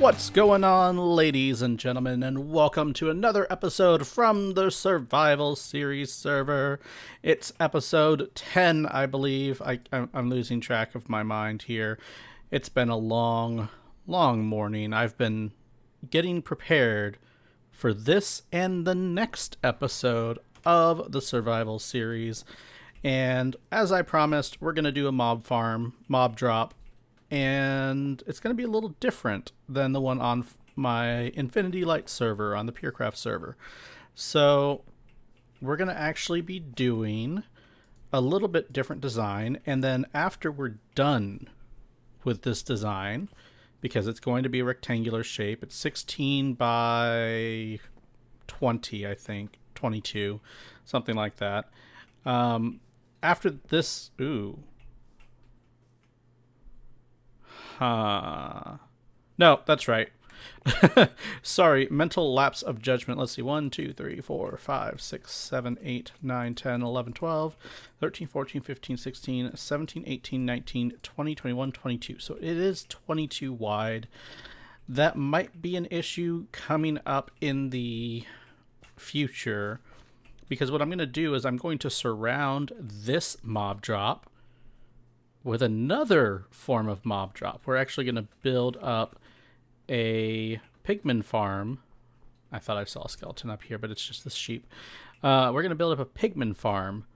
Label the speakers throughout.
Speaker 1: What's going on, ladies and gentlemen, and welcome to another episode from the Survival Series server. It's episode 10, I believe. I'm losing track of my mind here. It's been a long morning. I've been getting prepared for this and the next episode of the Survival Series. And as I promised, we're going to do a mob drop. And it's going to be a little different than the one on my Infinity Light server, on the PureCraft server. So we're going to actually be doing a little bit different design. And then after we're done with this design, because it's going to be a rectangular shape, it's 16 by 20, I think, 22, something like that. After this, no, that's right. Sorry, mental lapse of judgment. Let's see. 1, 2, 3, 4, 5, 6, 7, 8, 9, 10, 11, 12, 13, 14, 15, 16, 17, 18, 19, 20, 21, 22. So it is 22 wide. That might be an issue coming up in the future, because what I'm going to do is I'm going to surround this mob drop with another form of mob drop. We're actually going to build up a pigman farm. I thought I saw a skeleton up here, but it's just this sheep. We're going to build up a pigman farm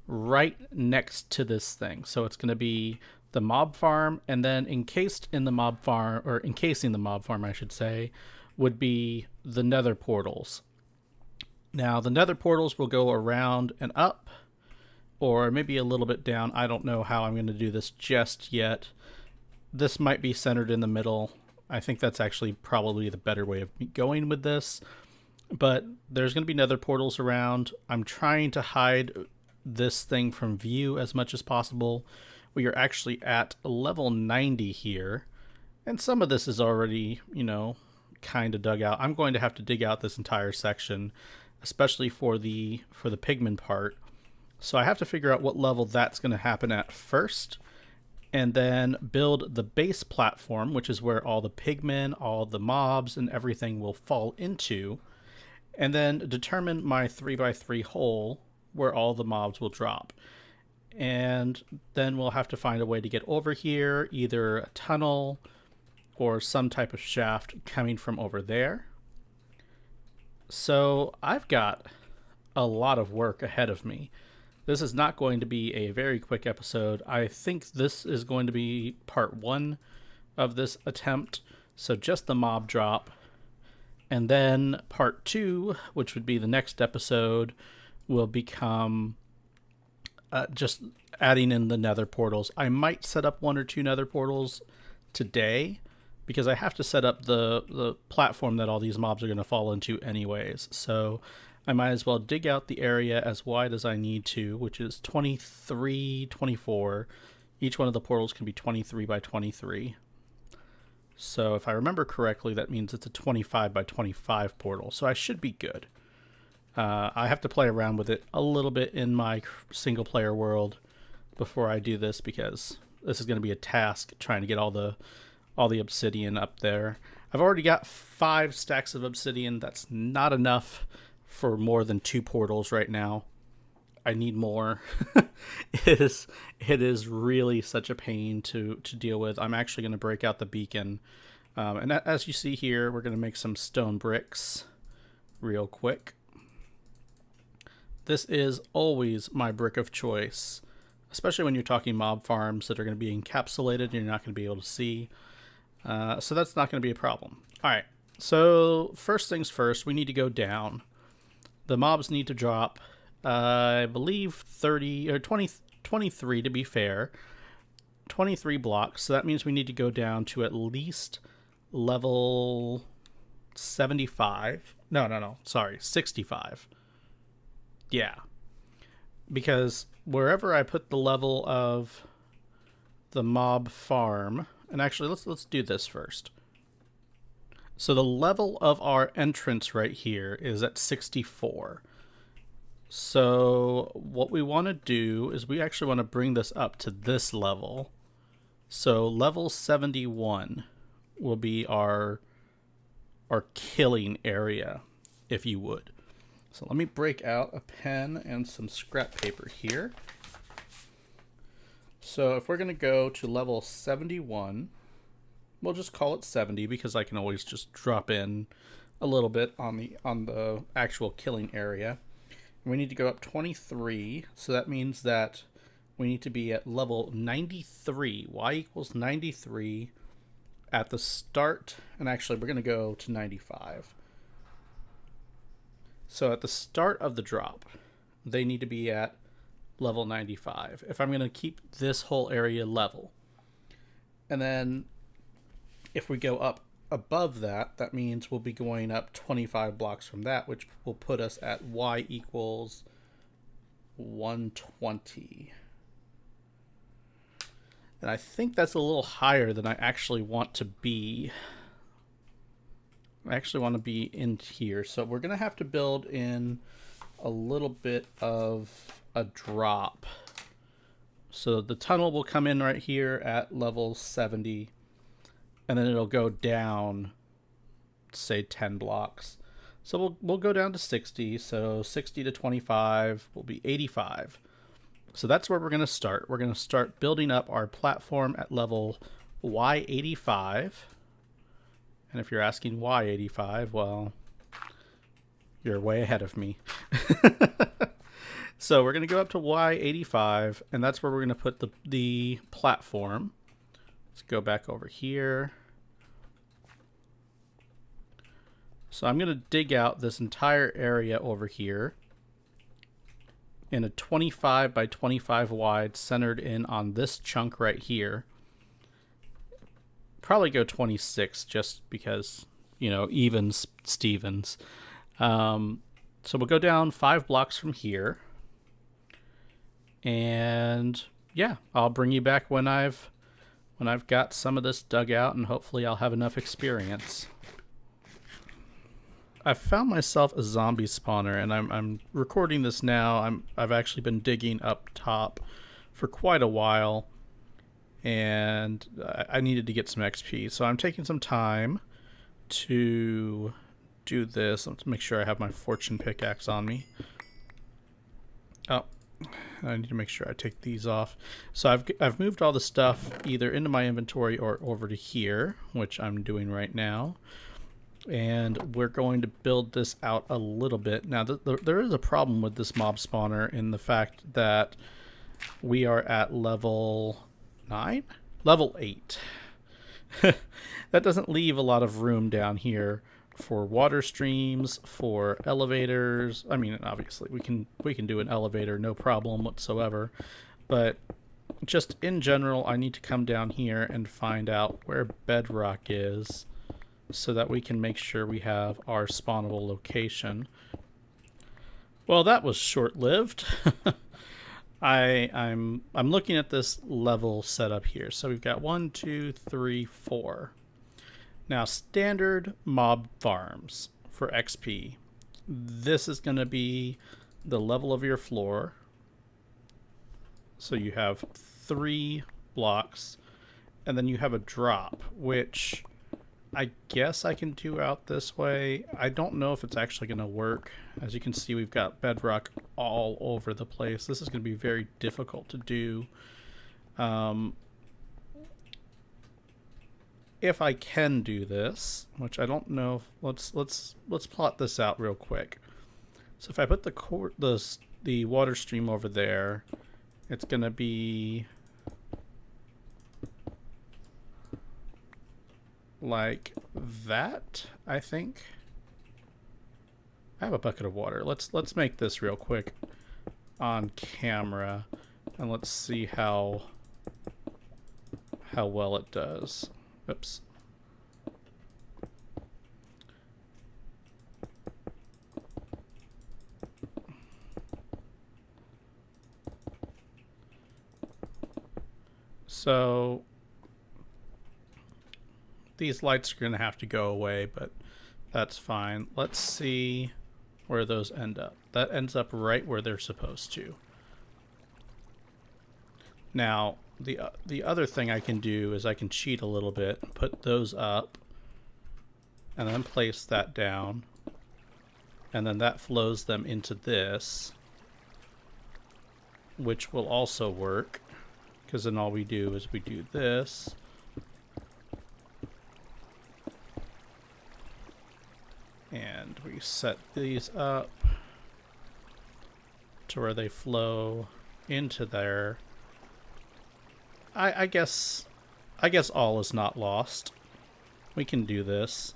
Speaker 1: right next to this thing. So it's going to be the mob farm, and then encasing the mob farm, I should say, would be the nether portals. Now, the nether portals will go around and up, or maybe a little bit down. I don't know how I'm going to do this just yet. This might be centered in the middle. I think that's actually probably the better way of going with this. But there's going to be nether portals around. I'm trying to hide this thing from view as much as possible. We are actually at level 90 here. And some of this is already, kind of dug out. I'm going to have to dig out this entire section, especially for the pigman part. So I have to figure out what level that's going to happen at first, and then build the base platform, which is where all the pigmen, all the mobs, and everything will fall into, and then determine my 3x3 hole where all the mobs will drop. And then we'll have to find a way to get over here, either a tunnel or some type of shaft coming from over there. So I've got a lot of work ahead of me. This is not going to be a very quick episode. I think this is going to be part 1 of this attempt. So just the mob drop. And then part 2, which would be the next episode, will become just adding in the nether portals. I might set up 1 or 2 nether portals today, because I have to set up the platform that all these mobs are going to fall into anyways. So I might as well dig out the area as wide as I need to, which is 23, 24. Each one of the portals can be 23 by 23. So if I remember correctly, that means it's a 25 by 25 portal. So I should be good. I have to play around with it a little bit in my single player world before I do this, because this is going to be a task trying to get all the obsidian up there. I've already got 5 stacks of obsidian. That's not enough for more than 2 portals right now. I need more. It is really such a pain to deal with. I'm actually going to break out the beacon. And as you see here, we're going to make some stone bricks real quick. This is always my brick of choice, especially when you're talking mob farms that are going to be encapsulated and you're not going to be able to see. So that's not going to be a problem. All right. So first things first, we need to go down. The mobs need to drop, I believe 30 or 23 to be fair, 23 blocks. So that means we need to go down to at least level 75. No, sorry, 65. Yeah. Because wherever I put the level of the mob farm, and actually let's do this first. So the level of our entrance right here is at 64. So what we want to do is we actually want to bring this up to this level. So level 71 will be our our killing area, if you would. So let me break out a pen and some scrap paper here. So if we're going to go to level 71, we'll just call it 70 because I can always just drop in a little bit on the actual killing area. We need to go up 23, so that means that we need to be at level 93. Y equals 93 at the start, and actually we're going to go to 95. So at the start of the drop, they need to be at level 95 if I'm going to keep this whole area level. And then if we go up above that, that means we'll be going up 25 blocks from that, which will put us at Y equals 120. And I think that's a little higher than I actually want to be. I actually want to be in here. So we're going to have to build in a little bit of a drop. So the tunnel will come in right here at level 70. And then it'll go down, say 10 blocks. So we'll go down to 60. So 60 to 25 will be 85. So that's where we're going to start. We're going to start building up our platform at level Y85. And if you're asking why 85, well, you're way ahead of me. So we're going to go up to Y85, and that's where we're going to put the platform. Let's go back over here. So I'm going to dig out this entire area over here in a 25 by 25 wide, centered in on this chunk right here. Probably go 26 just because, you know, even Stevens. So we'll go down 5 blocks from here. And yeah, I'll bring you back when I've got some of this dug out, and hopefully I'll have enough experience. I've found myself a zombie spawner, and I'm recording this now. I've actually been digging up top for quite a while, and I needed to get some XP, so I'm taking some time to do this. Let's make sure I have my fortune pickaxe on me. Oh, I need to make sure I take these off. So I've moved all the stuff either into my inventory or over to here, which I'm doing right now. And we're going to build this out a little bit. Now, there is a problem with this mob spawner in the fact that we are at level 9? Level 8. That doesn't leave a lot of room down here for water streams, for elevators. I mean, obviously we can do an elevator, no problem whatsoever. But just in general, I need to come down here and find out where bedrock is, so that we can make sure we have our spawnable location. Well, that was short-lived. I'm looking at this level setup here. So we've got 1, 2, 3, 4. Now, standard mob farms for XP. This is going to be the level of your floor. So you have 3 blocks, and then you have a drop, which I guess I can do out this way. I don't know if it's actually going to work. As you can see, we've got bedrock all over the place. This is going to be very difficult to do. If I can do this, which I don't know, let's plot this out real quick. So if I put the water stream over there, it's going to be like that, I think. I have a bucket of water. Let's make this real quick on camera, and let's see how well it does. Oops. So these lights are going to have to go away, but that's fine. Let's see where those end up. That ends up right where they're supposed to. Now, the other thing I can do is I can cheat a little bit, put those up, and then place that down, and then that flows them into this, which will also work, because then all we do is we do this, and we set these up to where they flow into there. I guess all is not lost. We can do this.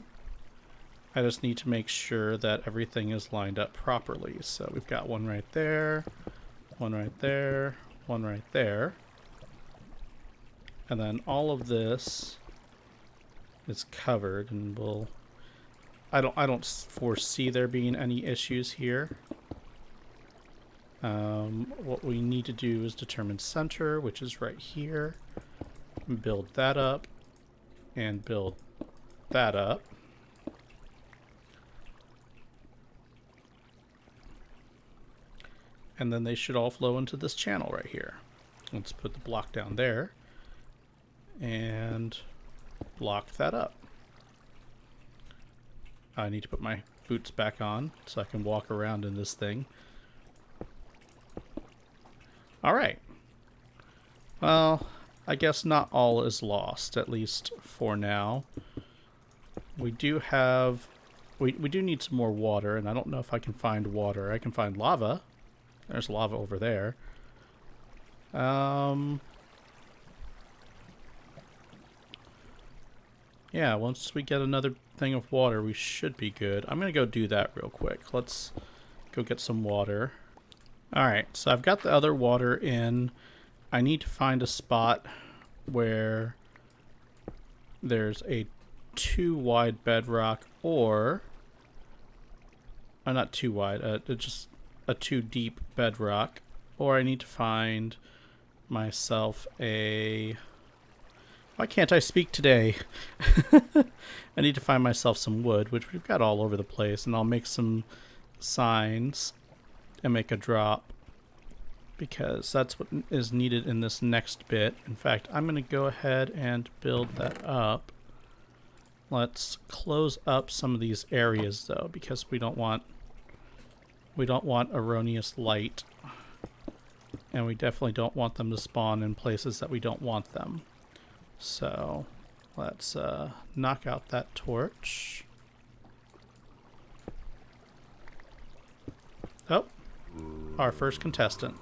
Speaker 1: I just need to make sure that everything is lined up properly. So we've got one right there, one right there, one right there. And then all of this is covered, and I don't foresee there being any issues here. What we need to do is determine center, which is right here. Build that up and build that up. And then they should all flow into this channel right here. Let's put the block down there and block that up. I need to put my boots back on so I can walk around in this thing. Alright. Well, I guess not all is lost, at least for now. We do have... We do need some more water, and I don't know if I can find water. I can find lava. There's lava over there. Yeah, once we get another thing of water, we should be good. I'm going to go do that real quick. Let's go get some water. Alright, so I've got the other water in. I need to find a spot where there's a too wide bedrock, or not too wide, just a too deep bedrock, or I need to find myself a... Why can't I speak today? I need to find myself some wood, which we've got all over the place, and I'll make some signs and make a drop, because that's what is needed in this next bit. In fact, I'm going to go ahead and build that up. Let's close up some of these areas though, because we don't want erroneous light, and we definitely don't want them to spawn in places that we don't want them. So let's knock out that torch. Oh, our first contestant.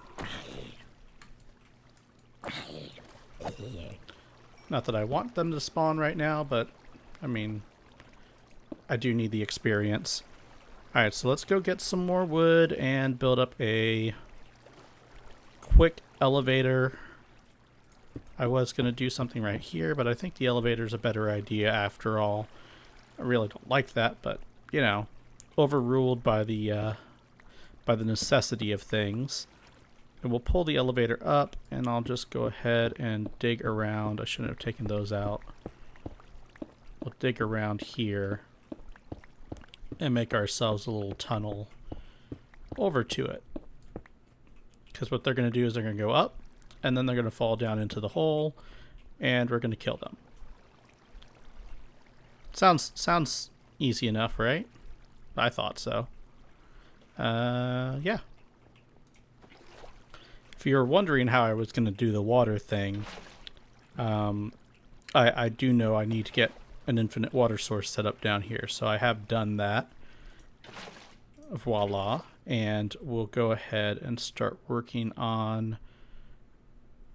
Speaker 1: Not that I want them to spawn right now, but I mean, I do need the experience. Alright, so let's go get some more wood and build up a quick elevator. I was going to do something right here, but I think the elevator is a better idea after all. I really don't like that, but, you know, overruled by the necessity of things. And we'll pull the elevator up, and I'll just go ahead and dig around. I shouldn't have taken those out. We'll dig around here and make ourselves a little tunnel over to it. Because what they're going to do is they're going to go up, and then they're going to fall down into the hole, and we're going to kill them. Sounds easy enough, right? I thought so. Yeah. If you're wondering how I was going to do the water thing, I do know I need to get an infinite water source set up down here, so I have done that. Voila. And we'll go ahead and start working on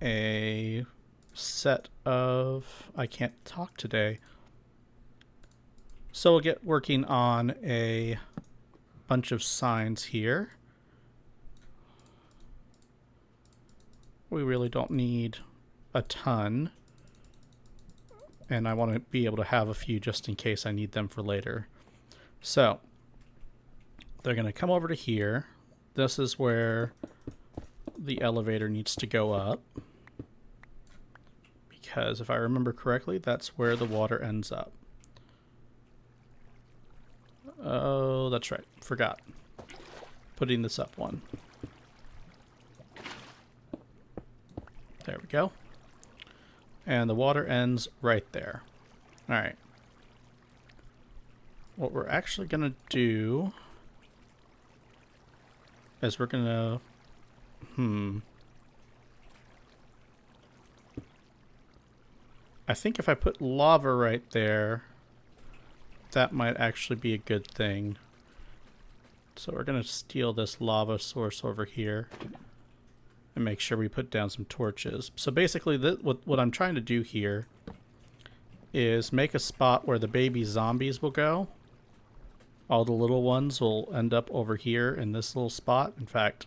Speaker 1: a set of... I can't talk today. So we'll get working on a bunch of signs here. We really don't need a ton, and I want to be able to have a few just in case I need them for later. So they're going to come over to here. This is where the elevator needs to go up, because if I remember correctly, that's where the water ends up. Oh, that's right. Forgot. Putting this up one. There we go. And the water ends right there. Alright. what we're actually going to do is we're going to... I think if I put lava right there, that might actually be a good thing. So we're going to steal this lava source over here and make sure we put down some torches. So basically what I'm trying to do here is make a spot where the baby zombies will go. All the little ones will end up over here in this little spot. In fact,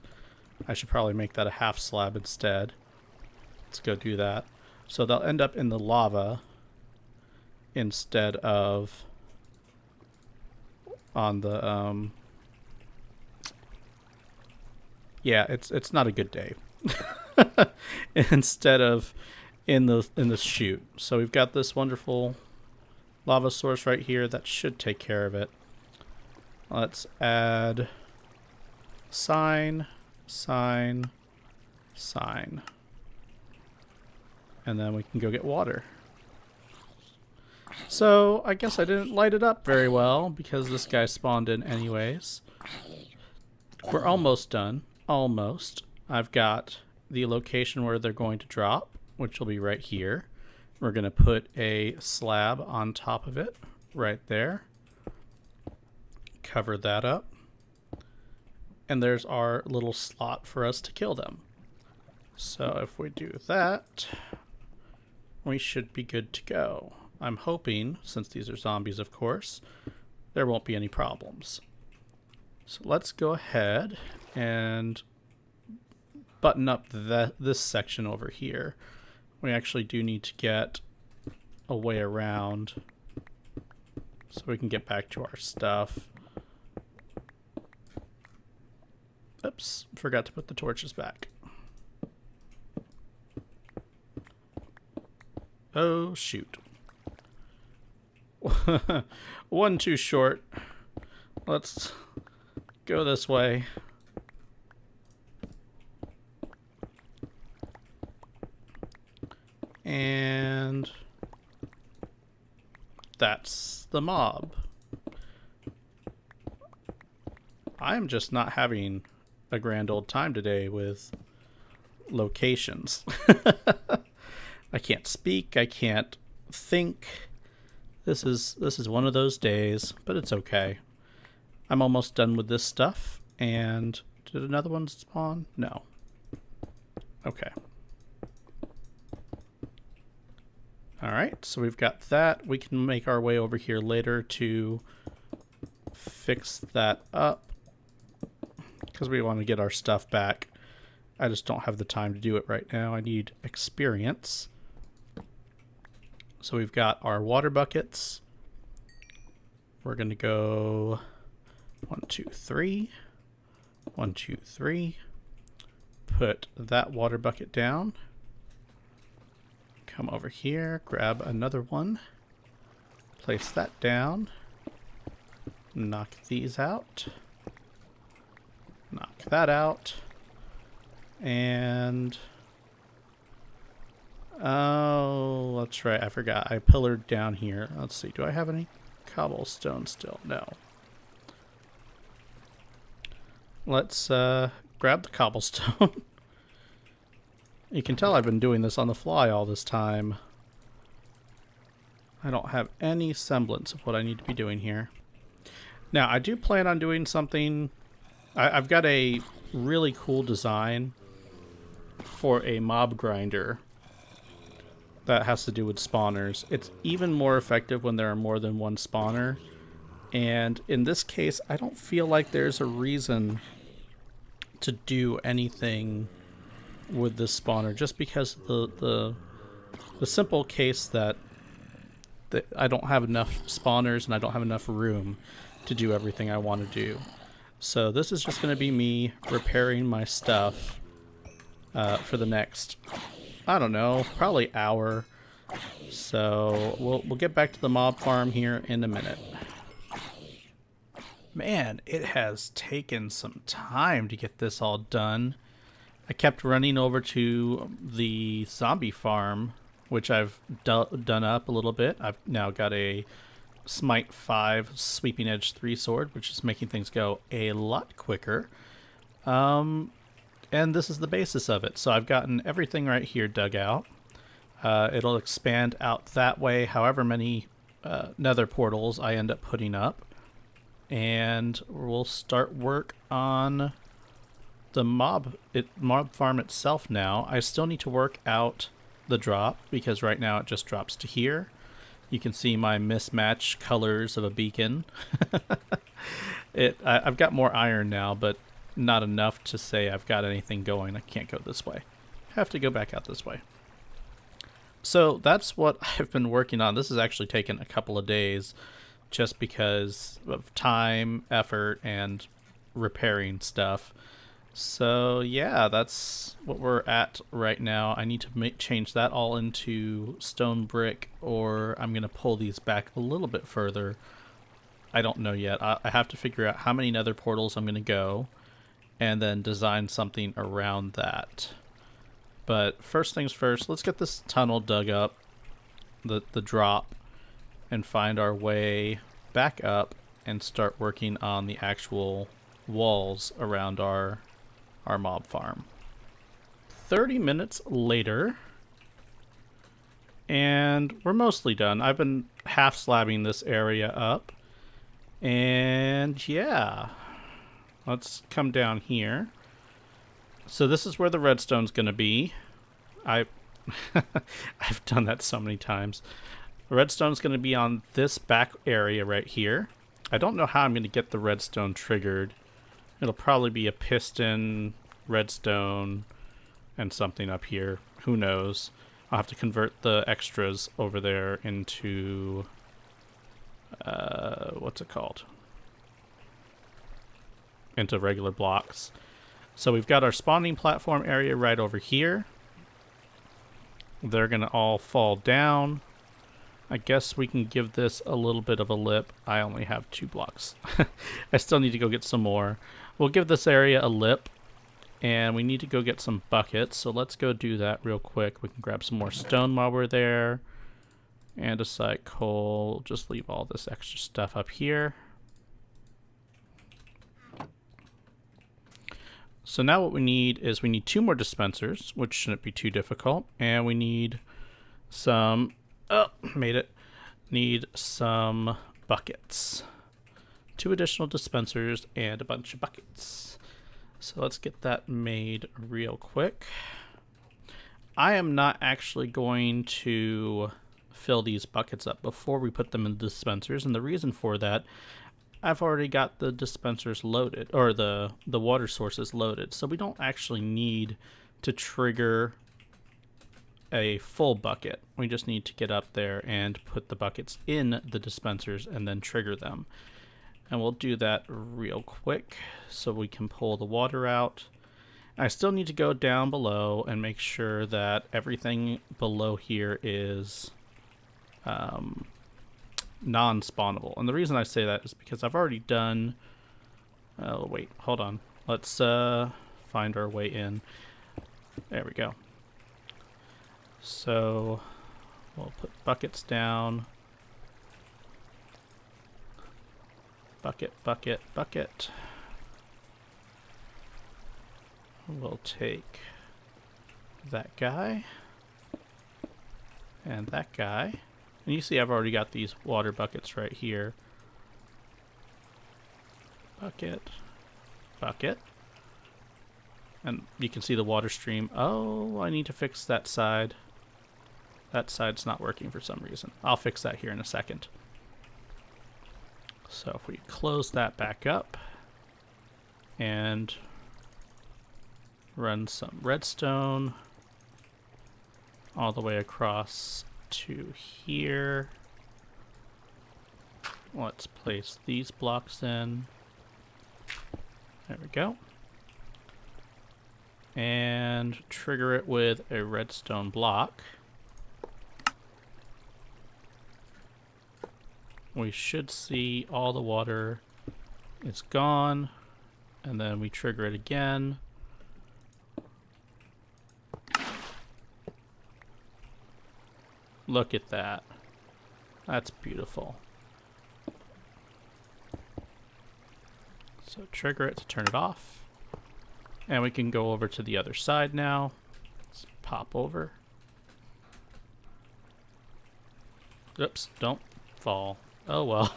Speaker 1: I should probably make that a half slab instead. Let's go do that. So they'll end up in the lava instead of on the yeah, it's not a good day. Instead of in the chute. So we've got this wonderful lava source right here that should take care of it. Let's add sign, sign, sign. And then we can go get water. So I guess I didn't light it up very well because this guy spawned in anyways. We're almost done. Almost. I've got the location where they're going to drop, which will be right here. We're going to put a slab on top of it right there. Cover that up. And there's our little slot for us to kill them. So if we do that, we should be good to go. I'm hoping, since these are zombies of course, there won't be any problems. So let's go ahead and button up this section over here. We actually do need to get a way around so we can get back to our stuff. Oops, forgot to put the torches back. Oh, shoot. One too short. Let's go this way. And that's the mob. I'm just not having a grand old time today with locations. I can't speak, I can't think. This is one of those days, but it's okay. I'm almost done with this stuff. And did another one spawn? No. Okay. Alright, so we've got that. We can make our way over here later to fix that up because we want to get our stuff back. I just don't have the time to do it right now. I need experience. So we've got our water buckets. We're going to go 1, 2, 3. 1, 2, 3. Put that water bucket down. Come over here, grab another one. Place that down. Knock these out. Knock that out. And... oh, that's right. I forgot. I pillared down here. Let's see. Do I have any cobblestone still? No. Let's grab the cobblestone. You can tell I've been doing this on the fly all this time. I don't have any semblance of what I need to be doing here. Now, I do plan on doing something. I've got a really cool design for a mob grinder that has to do with spawners. It's even more effective when there are more than one spawner. And in this case, I don't feel like there's a reason to do anything with this spawner, just because the simple case that I don't have enough spawners and I don't have enough room to do everything I want to do. So this is just going to be me repairing my stuff for the next, I don't know, probably hour. So we'll get back to the mob farm here in a minute. Man, it has taken some time to get this all done. I kept running over to the zombie farm, which I've done up a little bit. I've now got a Smite 5 Sweeping Edge 3 sword, which is making things go a lot quicker. And this is the basis of it. So I've gotten everything right here dug out. It'll expand out that way however many nether portals I end up putting up. And we'll start work on the mob farm itself now. I still need to work out the drop because right now it just drops to here. You can see my mismatched colors of a beacon. I've got more iron now, but not enough to say I've got anything going. I can't go this way. I have to go back out this way. So that's what I've been working on. This has actually taken a couple of days just because of time, effort, and repairing stuff. So yeah, that's what we're at right now. I need to change that all into stone brick, or I'm going to pull these back a little bit further. I don't know yet. I have to figure out how many nether portals I'm going to go, and then design something around that. But first things first, let's get this tunnel dug up, the drop, and find our way back up and start working on the actual walls around our mob farm. 30 minutes later, and we're mostly done. I've been half slabbing this area up, and yeah, let's come down here. So this is where the redstone's gonna be. I've done that so many times. The redstone's gonna be on this back area right here. I don't know how I'm gonna get the redstone triggered. It'll probably be a piston, redstone, and something up here. Who knows? I'll have to convert the extras over there into what's it called? Into regular blocks. So we've got our spawning platform area right over here. They're gonna all fall down. I guess we can give this a little bit of a lip. I only have 2 blocks. I still need to go get some more. We'll give this area a lip, and we need to go get some buckets. So let's go do that real quick. We can grab some more stone while we're there. Andesite coal. Just leave all this extra stuff up here. So now what we need is we need 2 more dispensers, which shouldn't be too difficult. And we need some, need some buckets. 2 additional dispensers and a bunch of buckets. So let's get that made real quick. I am not actually going to fill these buckets up before we put them in the dispensers. And the reason for that, I've already got the dispensers loaded, or the water sources loaded, so we don't actually need to trigger a full bucket. We just need to get up there and put the buckets in the dispensers and then trigger them. And we'll do that real quick so we can pull the water out. I still need to go down below and make sure that everything below here is non-spawnable. And the reason I say that is because I've already done... Oh, wait, hold on. Let's find our way in. There we go. So we'll put buckets down. Bucket, bucket, bucket. We'll take that guy and that guy. And you see I've already got these water buckets right here. Bucket, bucket. And you can see the water stream. Oh, I need to fix that side. That side's not working for some reason. I'll fix that here in a second. So if we close that back up and run some redstone all the way across to here. Let's place these blocks in. There we go. And trigger it with a redstone block. We should see all the water is gone, and then we trigger it again. Look at that. That's beautiful. So trigger it to turn it off. And we can go over to the other side now. Let's pop over. Oops, don't fall. Oh well.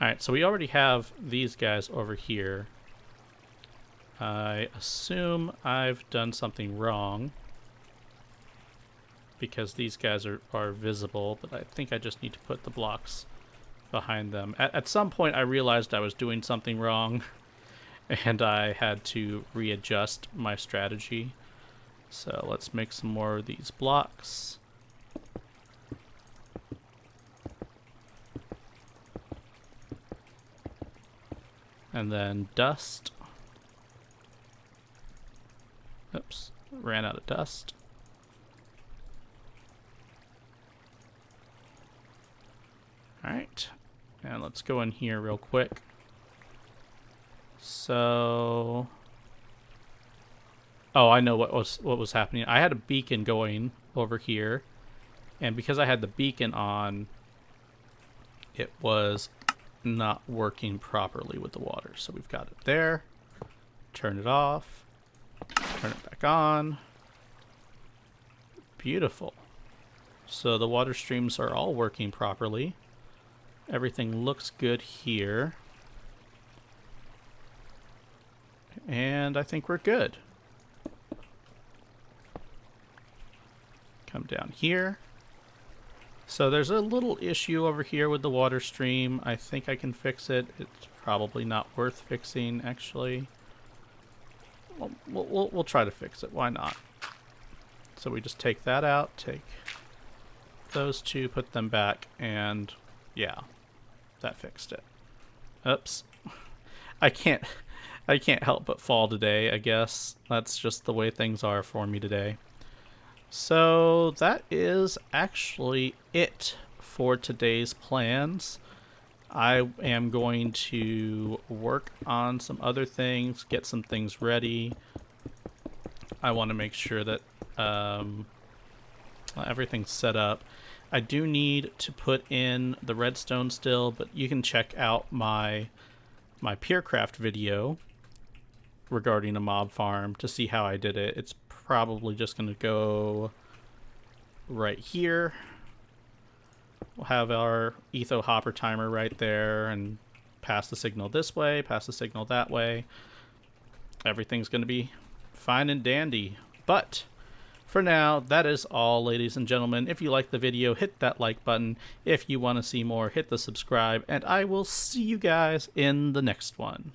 Speaker 1: Alright, so we already have these guys over here. I assume I've done something wrong, because these guys are visible, but I think I just need to put the blocks behind them. At some point I realized I was doing something wrong, and I had to readjust my strategy. So let's make some more of these blocks. And then dust. Oops, ran out of dust. Alright, and let's go in here real quick. So, oh, I know what was happening. I had a beacon going over here, and because I had the beacon on, it was not working properly with the water. So we've got it there. Turn it off. Turn it back on. Beautiful. So the water streams are all working properly. Everything looks good here. And I think we're good. Come down here. So there's a little issue over here with the water stream. I think I can fix it. It's probably not worth fixing, actually. We'll try to fix it. Why not? So we just take that out, take those two, put them back, and yeah, that fixed it. Oops. I can't help but fall today, I guess. That's just the way things are for me today. So that is actually it for today's plans. I am going to work on some other things, get some things ready. I want to make sure that everything's set up. I do need to put in the redstone still, but you can check out my Peercraft video regarding a mob farm to see how I did it. It's probably just going to go right here. We'll have our etho hopper timer right there and pass the signal this way, pass the signal that way. Everything's going to be fine and dandy. But for now, that is all, ladies and gentlemen. If you like the video, hit that like button. If you want to see more, hit the subscribe, and I will see you guys in the next one.